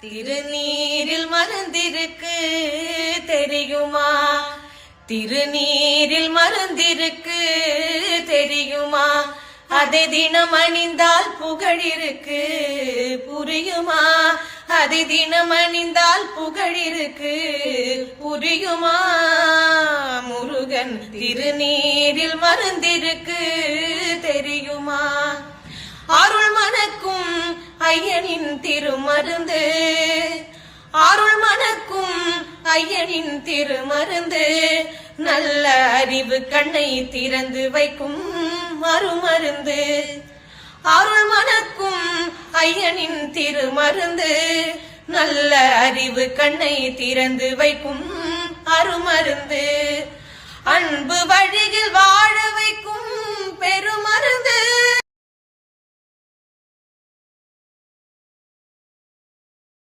திருநீரில் மருந்திருக்கு தெரியுமா? திருநீரில் மருந்திருக்கு தெரியுமா? அதை தினம் அணிந்தால் புகழிருக்கு புரியுமா? அதை தினம் அணிந்தால் புகழிருக்கு புரியுமா? முருகன் திருநீரில் மருந்திருக்கு தெரியுமா? அருள் மணக்கும் ஐயனின் திருமருந்து, அருள் மணக்கும் ஐயனின் திருமருந்து, நல்ல அறிவு கண்ணை திறந்து வைக்கும் மறுமருந்து. அருள் மணக்கும் ஐயனின் திருமருந்து, நல்ல அறிவு கண்ணை திறந்து வைக்கும் அருமருந்து. அன்பு வழியில் வாழ வைக்கும் பெருமருந்து,